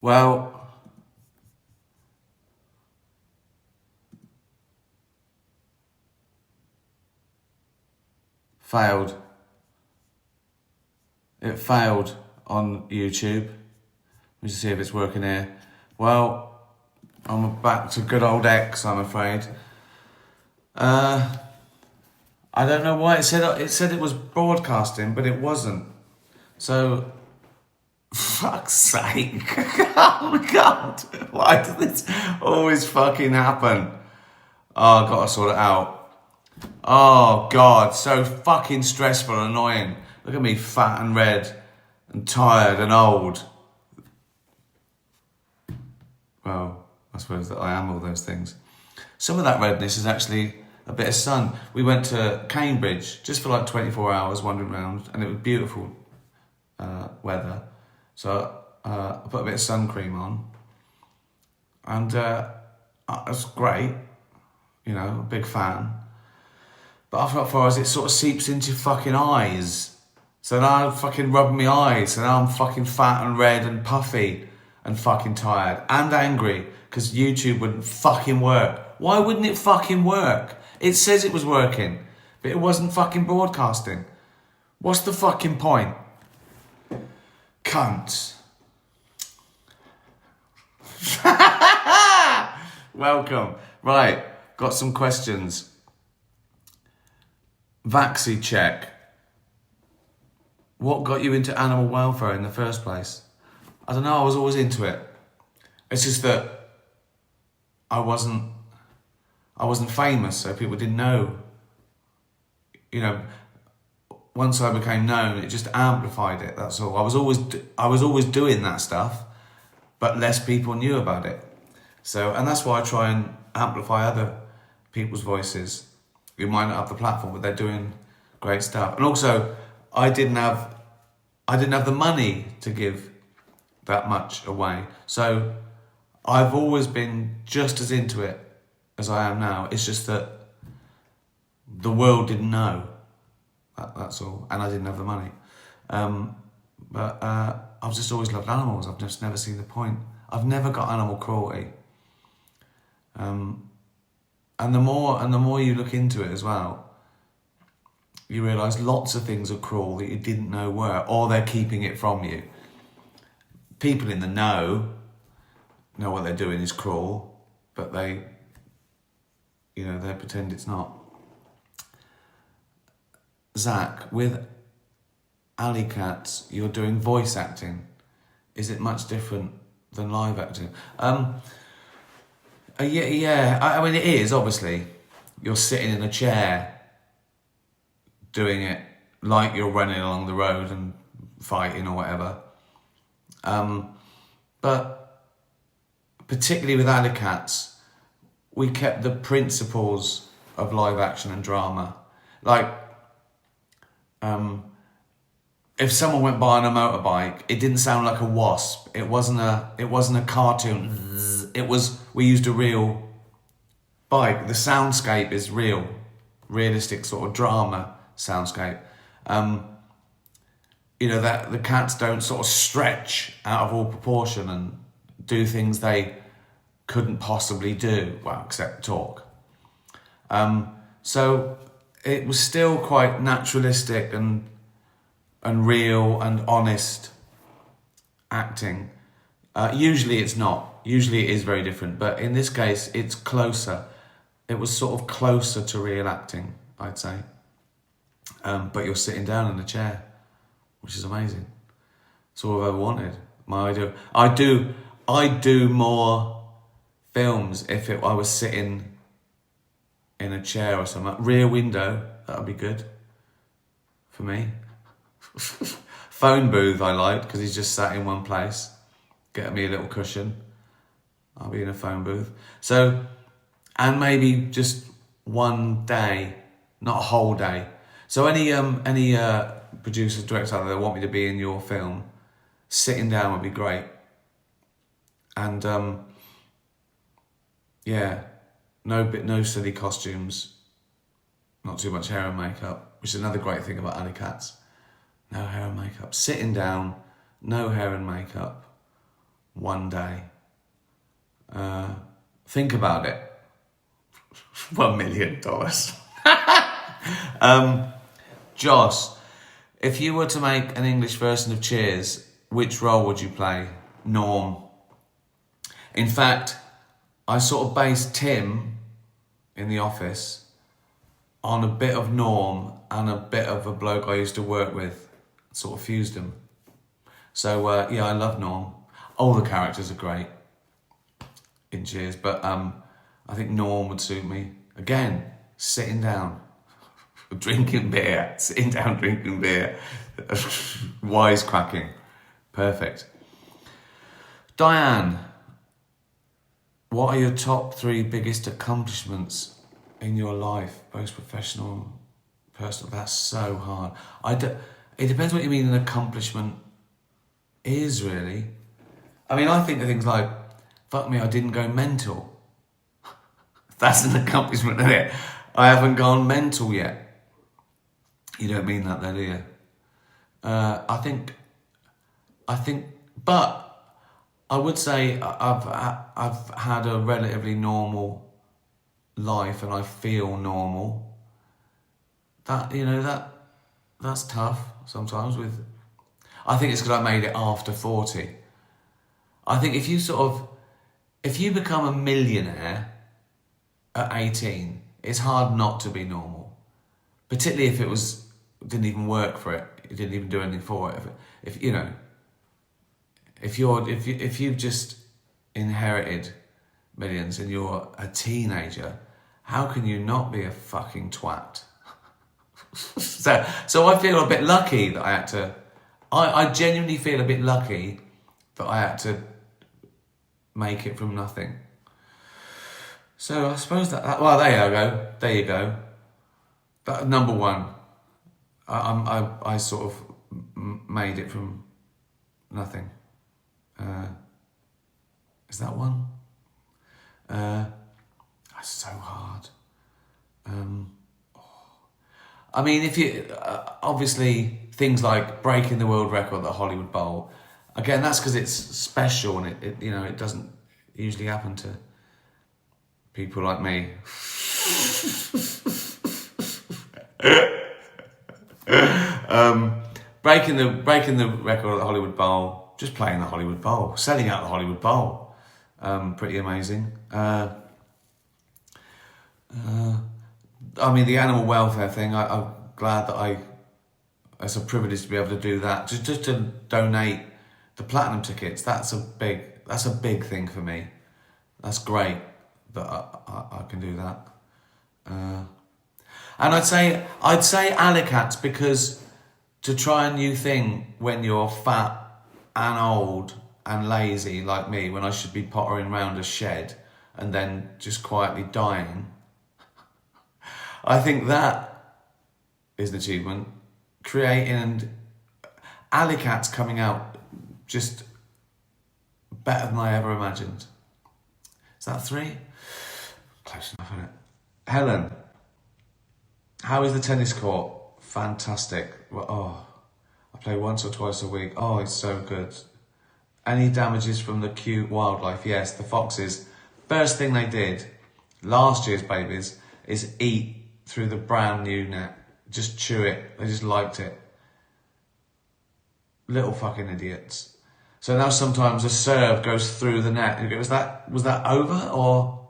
Well, failed. It failed on YouTube. Let me just see if it's working here. Well, I'm back to good old X, I'm afraid. I don't know why it said it was broadcasting, but it wasn't. So, fuck's sake. Oh God, why does this always fucking happen? Oh, I've got to sort it out. Oh God, so fucking stressful and annoying. Look at me, fat and red and tired and old. Well, I suppose that I am all those things. Some of that redness is actually a bit of sun. We went to Cambridge just for like 24 hours wandering around, and it was beautiful weather. So I put a bit of sun cream on, and it was great. You know, a big fan. But after about 4 hours, it sort of seeps into your fucking eyes. So now I'm fucking rubbing my eyes, so now I'm fucking fat and red and puffy and fucking tired and angry because YouTube wouldn't fucking work. Why wouldn't it fucking work? It says it was working, but it wasn't fucking broadcasting. What's the fucking point? Cunts. Welcome. Right, got some questions. Vaxi check. What got you into animal welfare in the first place? I don't know, I was always into it. It's just that I wasn't famous, so people didn't know. You know, once I became known, it just amplified it, that's all. I was always doing that stuff, but less people knew about it. So, and that's why I try and amplify other people's voices who might not have the platform, but they're doing great stuff. And also, I didn't have the money to give that much away. So I've always been just as into it as I am now. It's just that the world didn't know. That's all. And I didn't have the money. But I've just always loved animals. I've just never seen the point. I've never got animal cruelty. And the more you look into it as well, you realise lots of things are cruel that you didn't know were, or they're keeping it from you. People in the know what they're doing is cruel, but they pretend it's not. Zach, with alley cats, you're doing voice acting. Is it much different than live acting? Yeah. I mean, it is, obviously. You're sitting in a chair doing it like you're running along the road and fighting or whatever. But particularly with alley cats, we kept the principles of live action and drama. Like, if someone went by on a motorbike, it didn't sound like a wasp. It wasn't a cartoon. We used a real bike. The soundscape is realistic sort of drama soundscape. That the cats don't sort of stretch out of all proportion and do things they couldn't possibly do, well, except talk. So it was still quite naturalistic and real and honest acting. Usually it's not. Usually it is very different. But in this case, it's closer. It was sort of closer to real acting, I'd say. But you're sitting down in a chair, which is amazing. It's all I've ever wanted. My idea. I do more films if I was sitting in a chair or something. Rear window, that would be good for me. Phone booth I like because he's just sat in one place. Get me a little cushion. I'll be in a phone booth. So, and maybe just one day, not a whole day. So any producers, directors out there that want me to be in your film, sitting down would be great. And no silly costumes, not too much hair and makeup, which is another great thing about alley cats. No hair and makeup. Sitting down, no hair and makeup, one day. Think about it. $1 million. Joss, if you were to make an English version of Cheers, which role would you play? Norm. In fact, I sort of based Tim in The Office on a bit of Norm and a bit of a bloke I used to work with. Sort of fused them. So, yeah, I love Norm. All the characters are great in Cheers, but I think Norm would suit me. Again, sitting down, drinking beer, sitting down, drinking beer, wisecracking. Perfect. Diane, what are your top 3 biggest accomplishments in your life, both professional, personal? That's so hard. It depends what you mean an accomplishment is, really. I mean, I think of things like, fuck me, I didn't go mental. That's an accomplishment, isn't it? I haven't gone mental yet. You don't mean that though, do you? I think, but I would say I've had a relatively normal life and I feel normal. That, you know, that's tough sometimes with, I think it's because I made it after 40. I think if you become a millionaire at 18, it's hard not to be normal. Particularly if didn't even work for it, you didn't even do anything for it. If you know, if you've just inherited millions and you're a teenager, how can you not be a fucking twat? So I feel a bit lucky that I had to. I genuinely feel a bit lucky that I had to make it from nothing. So I suppose well, there you go. That number one. I sort of made it from nothing. Is that one? That's so hard. I mean, if you obviously things like breaking the world record at the Hollywood Bowl, again, that's because it's special and it you know, it doesn't usually happen to people like me. Breaking the record at the Hollywood Bowl, just playing the Hollywood Bowl, selling out the Hollywood Bowl, pretty amazing. I mean, the animal welfare thing, I'm glad that it's a privilege to be able to do that. Just to donate the platinum tickets, that's a big thing for me. That's great that I can do that. And I'd say Alicats, because to try a new thing when you're fat and old and lazy like me, when I should be pottering around a shed and then just quietly dying, I think that is an achievement. Creating and Alicats coming out just better than I ever imagined. Is that 3? Close enough, isn't it? Helen, how is the tennis court? Fantastic. Oh, I play once or twice a week. Oh, it's so good. Any damages from the cute wildlife? Yes, the foxes. First thing they did, last year's babies, is eat through the brand new net. Just chew it. They just liked it. Little fucking idiots. So now sometimes a serve goes through the net. You go, was that over or?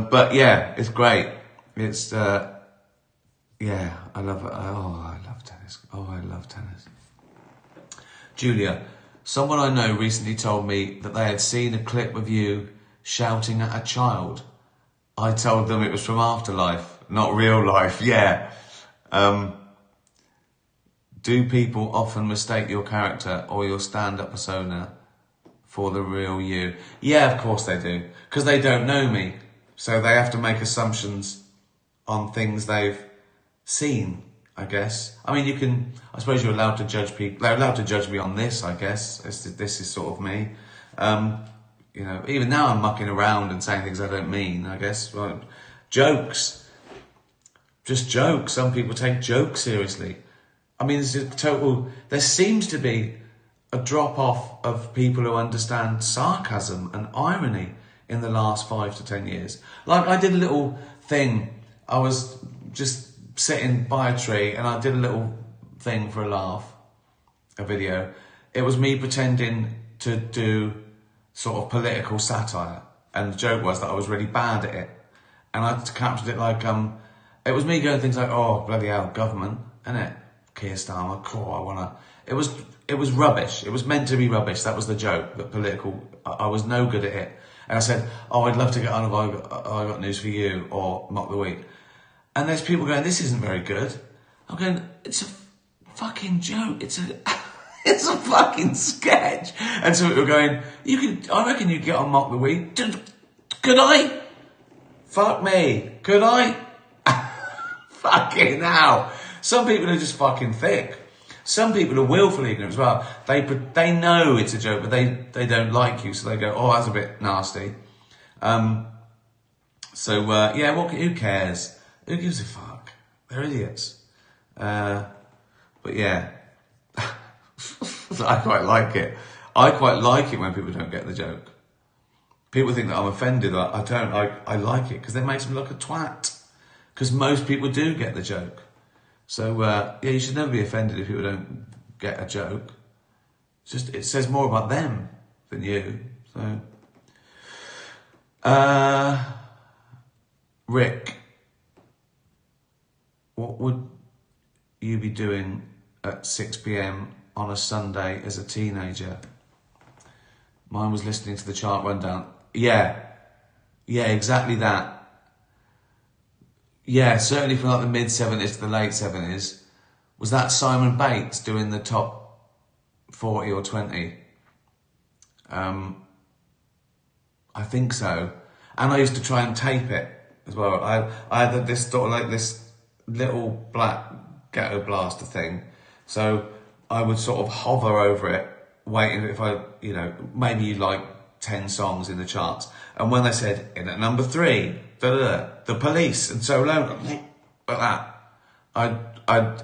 But yeah, it's great. It's yeah, I love it. I love tennis. I love tennis. Julia, someone I know recently told me that they had seen a clip of you shouting at a child. I told them it was from Afterlife, not real life. Yeah. Do people often mistake your character or your stand-up persona for the real you? Yeah, of course they do. Because they don't know me. So they have to make assumptions on things they've seen, I guess. I mean, I suppose you're allowed to judge people. They're allowed to judge me on this, I guess. This is sort of me. You know, even now I'm mucking around and saying things I don't mean, I guess. Well, jokes. Just jokes. Some people take jokes seriously. I mean, there seems to be a drop off of people who understand sarcasm and irony in the last 5 to 10 years. Like, I did a little thing. I was just sitting by a tree and I did a little thing for a laugh, a video. It was me pretending to do sort of political satire. And the joke was that I was really bad at it. And I captured it like, it was me going things like, oh, bloody hell, government, innit? Keir Starmer, cool, It was rubbish. It was meant to be rubbish. That was the joke, that political, I was no good at it. And I said, oh, I'd love to get on if I got news for you, or Mock the Week. And there's people going, this isn't very good. I'm going, it's a fucking joke. It's a fucking sketch. And so people were going, I reckon you'd get on Mock the Week. Could I? Fuck me. Could I? Fucking hell. Some people are just fucking thick. Some people are willfully ignorant as well. They know it's a joke, but they don't like you, so they go, oh, that's a bit nasty. Who cares? Who gives a fuck? They're idiots. But yeah, I quite like it. I quite like it when people don't get the joke. People think that I'm offended. I don't. I like it because it makes me look a twat. Because most people do get the joke. So, you should never be offended if people don't get a joke. It says more about them than you. So, Rick, what would you be doing at 6 p.m. on a Sunday as a teenager? Mine was listening to the chart rundown. Yeah, exactly that. Yeah, certainly from like the mid-70s to the late 70s. Was that Simon Bates doing the top 40 or 20? I think so. And I used to try and tape it as well. I had this sort of like this little black ghetto blaster thing. So I would sort of hover over it, waiting if maybe you like 10 songs in the charts. And when they said, in at number 3, The Police and So Long, like that, I'd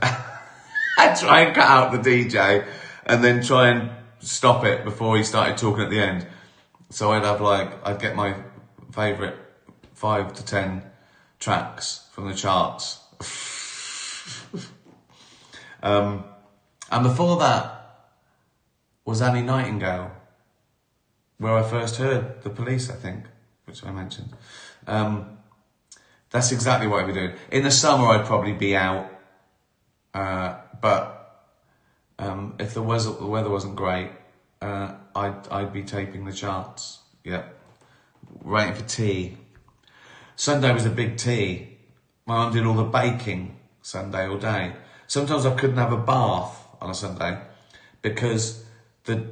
try and cut out the DJ and then try and stop it before he started talking at the end. So I'd get my favourite 5 to 10 tracks from the charts. And before that was Annie Nightingale, where I first heard The Police, I think, which I mentioned. That's exactly what I'd be doing. In the summer, I'd probably be out, but if the weather wasn't great, I'd be taping the charts. Yeah, waiting for tea. Sunday was a big tea. My mum did all the baking Sunday all day. Sometimes I couldn't have a bath on a Sunday because the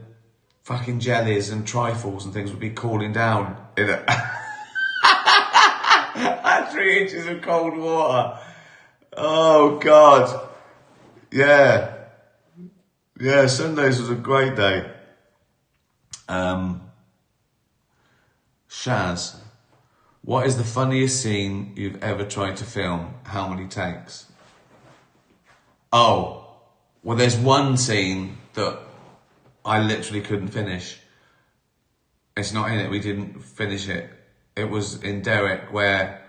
fucking jellies and trifles and things would be cooling down in it. 3 inches of cold water. Oh, God. Yeah. Yeah, Sundays was a great day. Shaz, what is the funniest scene you've ever tried to film? How many takes? Oh, well, there's one scene that I literally couldn't finish. It's not in it. We didn't finish it. It was in Derek where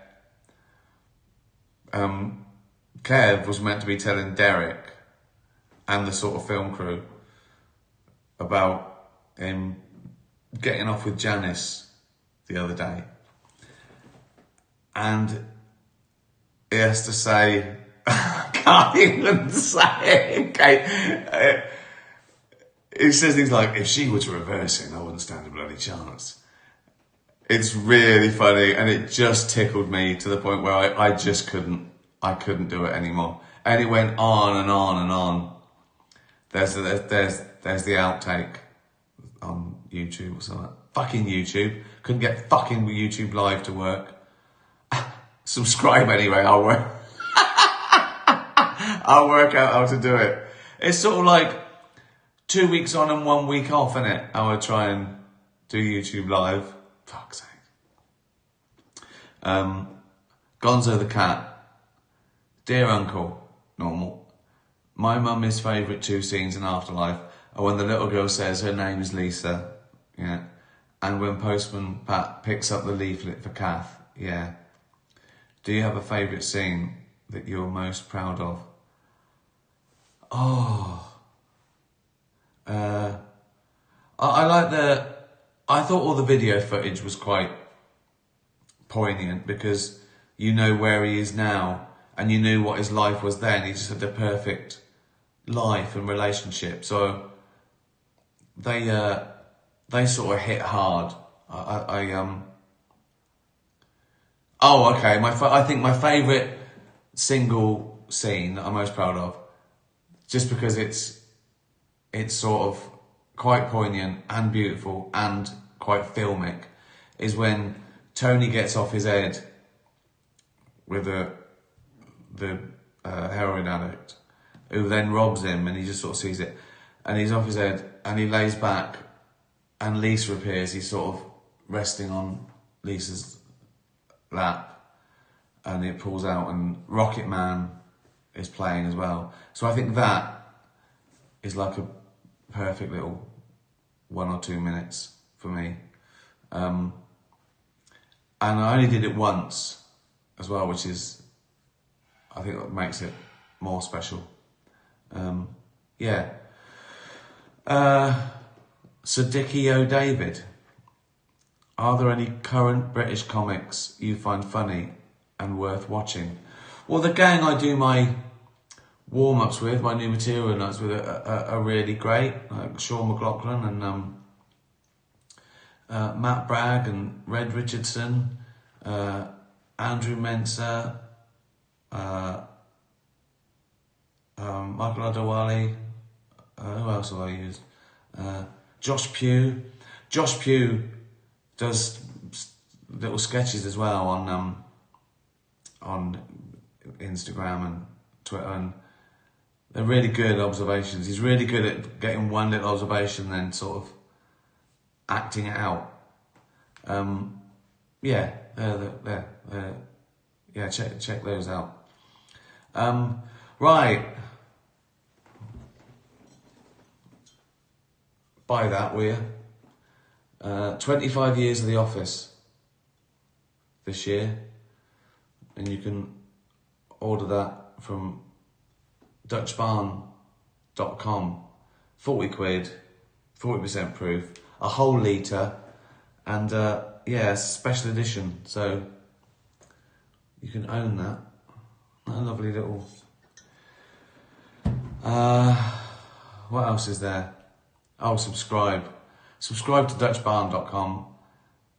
Kev was meant to be telling Derek and the sort of film crew about him getting off with Janice the other day. And he has to say, I can't even say it, okay? He says things like, if she were to reverse it, I wouldn't stand a bloody chance. It's really funny, and it just tickled me to the point where I just couldn't do it anymore. And it went on and on and on. There's the outtake on YouTube or something. Fucking YouTube. Couldn't get fucking YouTube Live to work. Subscribe anyway, I'll work. I'll work out how to do it. It's sort of like 2 weeks on and 1 week off, innit? I would try and do YouTube Live. Fuck's sake. Gonzo the Cat. Dear Uncle, normal. My mummy's favourite 2 scenes in Afterlife are when the little girl says her name is Lisa, yeah, and when Postman Pat picks up the leaflet for Kath, yeah. Do you have a favourite scene that you're most proud of? Oh, I like I thought all the video footage was quite poignant because you know where he is now and you knew what his life was then. He just had the perfect life and relationship. So they sort of hit hard. Oh, okay. I think my favourite single scene that I'm most proud of, just because it's sort of quite poignant and beautiful and quite filmic, is when Tony gets off his head with the heroin addict, who then robs him, and he just sort of sees it, and he's off his head, and he lays back, and Lisa appears. He's sort of resting on Lisa's lap, and it pulls out, and Rocket Man is playing as well. So I think that is like a perfect little 1 or 2 minutes for me. And I only did it once as well, which is, I think that makes it more special. Yeah. Siddiqui O'David. Are there any current British comics you find funny and worth watching? Well, the gang I do my warm-ups with, my new material nights with, are really great. Like Sean McLaughlin and Matt Bragg and Red Richardson, Andrew Mensah, Michael Adewale, who else have I used? Josh Pugh. Josh Pugh does little sketches as well on Instagram and Twitter, and they're really good observations. He's really good at getting one little observation and then sort of acting it out. Yeah, yeah, check those out. Right. Buy that, will you? 25 years of The Office this year, and you can order that from dutchbarn.com. 40 quid, 40% proof, a whole litre, and yeah, it's a special edition, so you can own that. A lovely little... what else is there? Oh, subscribe. Subscribe to dutchbarn.com.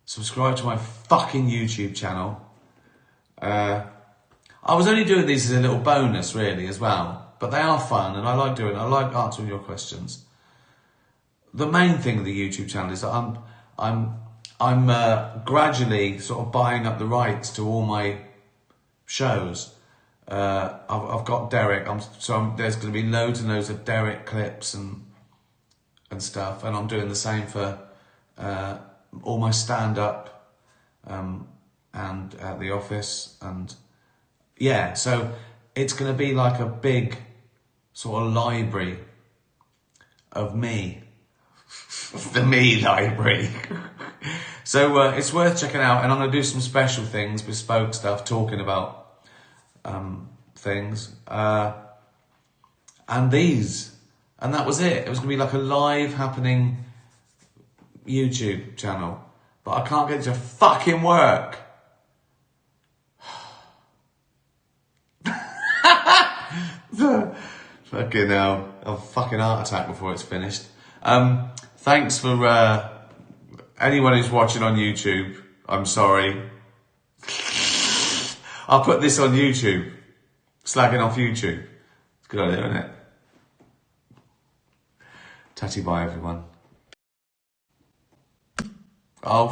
Subscribe to my fucking YouTube channel. I was only doing these as a little bonus, really, as well. But they are fun, and I like doing it. I like answering your questions. The main thing of the YouTube channel is that I'm gradually sort of buying up the rights to all my shows. I've got Derek. There's going to be loads and loads of Derek clips and stuff, and I'm doing the same for all my stand-up and at the office, and yeah, so it's going to be like a big sort of library of me, the me library. So it's worth checking out, and I'm going to do some special things, bespoke stuff, talking about things, and that was it. It was going to be like a live happening YouTube channel, but I can't get it to fucking work. Fucking hell, I'll have a fucking heart attack before it's finished. Thanks for anyone who's watching on YouTube. I'm sorry. I'll put this on YouTube. Slagging off YouTube. It's a good idea, isn't it? Tatty bye, everyone. Oh,